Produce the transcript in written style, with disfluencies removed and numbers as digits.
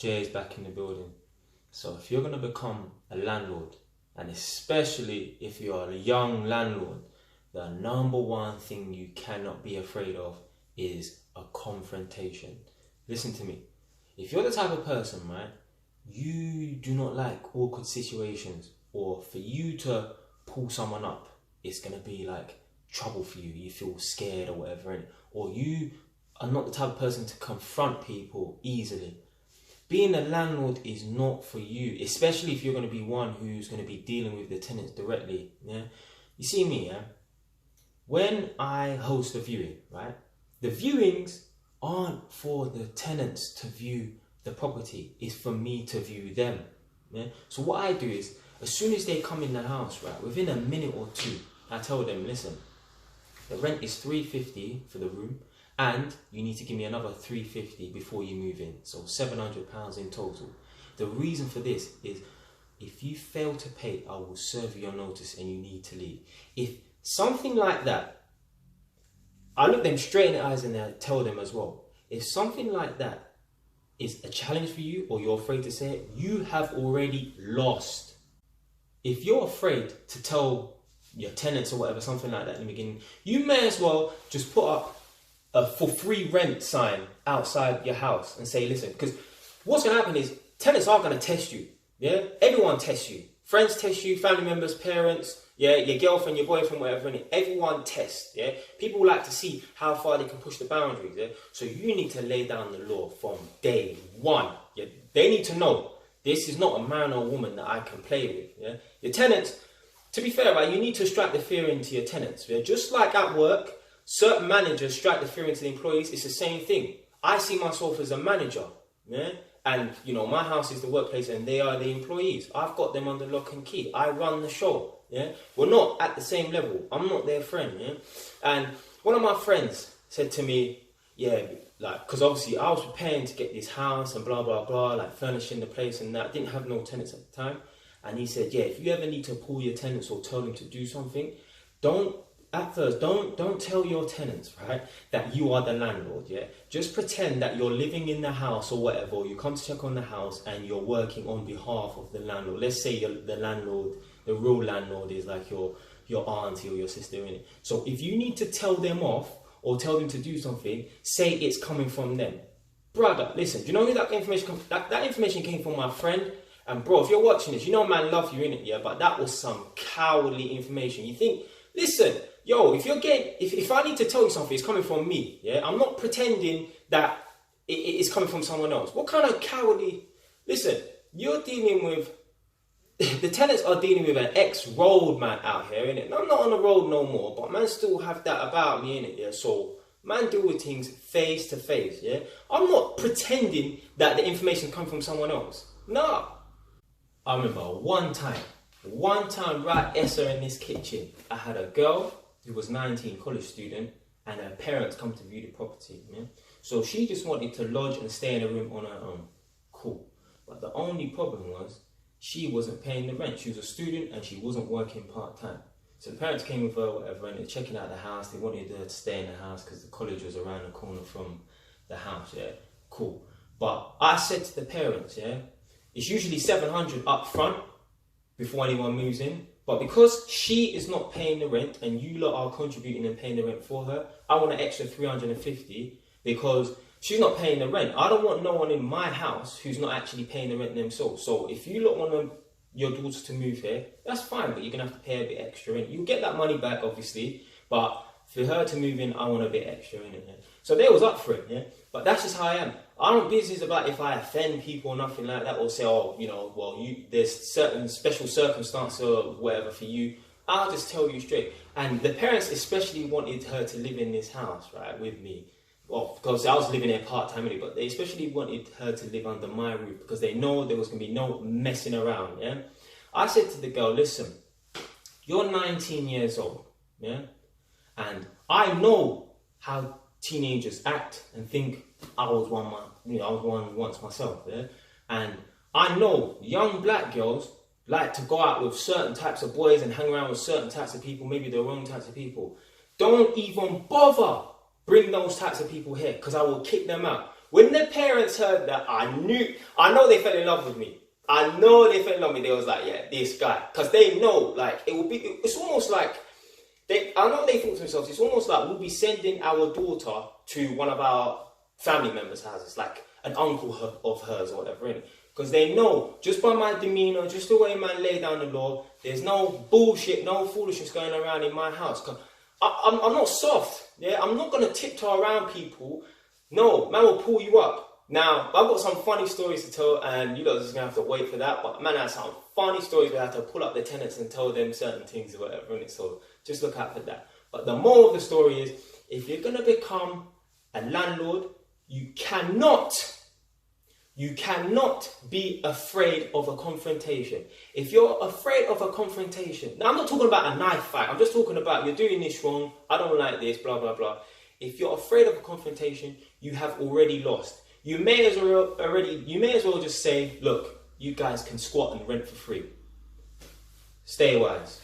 Jay is back in the building. So if you're going to become a landlord, and especially if you're a young landlord, the number one thing you cannot be afraid of is a confrontation. Listen to me. If you're the type of person, right, you do not like awkward situations, or for you to pull someone up, it's going to be like trouble for you. You feel scared or whatever, or you are not the type of person to confront people easily. Being a landlord is not for you, especially if you're going to be one who's going to be dealing with the tenants directly. Yeah, you see me, yeah. When I host a viewing, right, the viewings aren't for the tenants to view the property. It's for me to view them. Yeah. So what I do is, as soon as they come in the house, right, within a minute or two, I tell them, listen, the rent is $350 for the room, and you need to give me another $350 before you move in. So £700 in total. The reason for this is, if you fail to pay, I will serve you your notice and you need to leave. If something like that, I look them straight in the eyes and I tell them as well, if something like that is a challenge for you, or you're afraid to say it, you have already lost. If you're afraid to tell your tenants or whatever, something like that in the beginning, you may as well just put up a for free rent sign outside your house and say, listen, because what's going to happen is tenants are going to test you. Yeah, everyone tests you. Friends test you, family members, parents, yeah, your girlfriend, your boyfriend, whatever, and everyone tests. Yeah, people like to see how far they can push the boundaries. Yeah, so you need to lay down the law from day one. Yeah, they need to know this is not a man or woman that I can play with. Yeah, your tenants. To be fair, right, you need to strike the fear into your tenants. Yeah, just like at work, certain managers strike the fear into the employees. It's the same thing. I see myself as a manager. Yeah. And, you know, my house is the workplace and they are the employees. I've got them under lock and key. I run the show, yeah? We're not at the same level. I'm not their friend, yeah? And one of my friends said to me, yeah, like, because obviously I was preparing to get this house and blah, blah, blah, like furnishing the place and that. I didn't have no tenants at the time. And he said, yeah, if you ever need to pull your tenants or tell them to do something, don't tell your tenants, right, that you are the landlord, yeah? Just pretend that you're living in the house or whatever, or you come to check on the house and you're working on behalf of the landlord. Let's say the landlord, the real landlord is like your auntie or your sister, innit? So if you need to tell them off or tell them to do something, say it's coming from them. Brother, listen, do you know who that information comes from? That information came from my friend. And bro, if you're watching this, you know man love you, innit, yeah? But that was some cowardly information. You think, listen, yo, if I need to tell you something, it's coming from me, yeah? I'm not pretending that it's coming from someone else. What kind of cowardly... Listen, you're dealing with... The tenants are dealing with an ex-road man out here, innit? I'm not on the road no more, but man still have that about me, innit, yeah? So, man deal with things face to face, yeah? I'm not pretending that the information comes from someone else. Nah. I remember one time right Esther in this kitchen, I had a girl who was 19, college student, and her parents come to view the property. Yeah? So she just wanted to lodge and stay in a room on her own. Cool. But the only problem was she wasn't paying the rent. She was a student and she wasn't working part-time. So the parents came with her, whatever, and they're checking out the house. They wanted her to stay in the house because the college was around the corner from the house. Yeah, cool. But I said to the parents, yeah, it's usually $700 up front before anyone moves in. But because she is not paying the rent and you lot are contributing and paying the rent for her, I want an extra $350 because she's not paying the rent. I don't want no one in my house who's not actually paying the rent themselves. So if you lot want your daughters to move here, that's fine, but you're going to have to pay a bit extra in. You'll get that money back, obviously, but for her to move in, I want a bit extra in it. Yeah? So they was up for it, yeah? But that's just how I am. I don't business about if I offend people or nothing like that, or say, oh, you know, well, there's certain special circumstance or whatever for you. I'll just tell you straight. And the parents especially wanted her to live in this house, right, with me. Well, because I was living there part-time, but they especially wanted her to live under my roof because they know there was going to be no messing around, yeah? I said to the girl, listen, you're 19 years old, yeah? And I know how teenagers act and think. I was one once myself, yeah? And I know young black girls like to go out with certain types of boys and hang around with certain types of people, maybe the wrong types of people. Don't even bother bring those types of people here because I will kick them out. When the parents heard that, I know they fell in love with me. I know they fell in love with me. They was like, yeah, this guy. Because they know, like, it's almost like, I know they thought to themselves, it's almost like we'll be sending our daughter to one of our family members' houses, like an uncle of hers or whatever, innit? Because they know, just by my demeanour, just the way man lay down the law, there's no bullshit, no foolishness going around in my house. I'm not soft, yeah? I'm not going to tiptoe around people. No, man will pull you up. Now, I've got some funny stories to tell, and you guys are going to have to wait for that, but man, I have some funny stories where I have to pull up the tenants and tell them certain things or whatever, innit? So just look out for that. But the moral of the story is, if you're going to become a landlord, you cannot be afraid of a confrontation. If you're afraid of a confrontation, now I'm not talking about a knife fight, I'm just talking about you're doing this wrong, I don't like this, blah, blah, blah. If you're afraid of a confrontation, you have already lost. You may as well just say, look, you guys can squat and rent for free. Stay wise.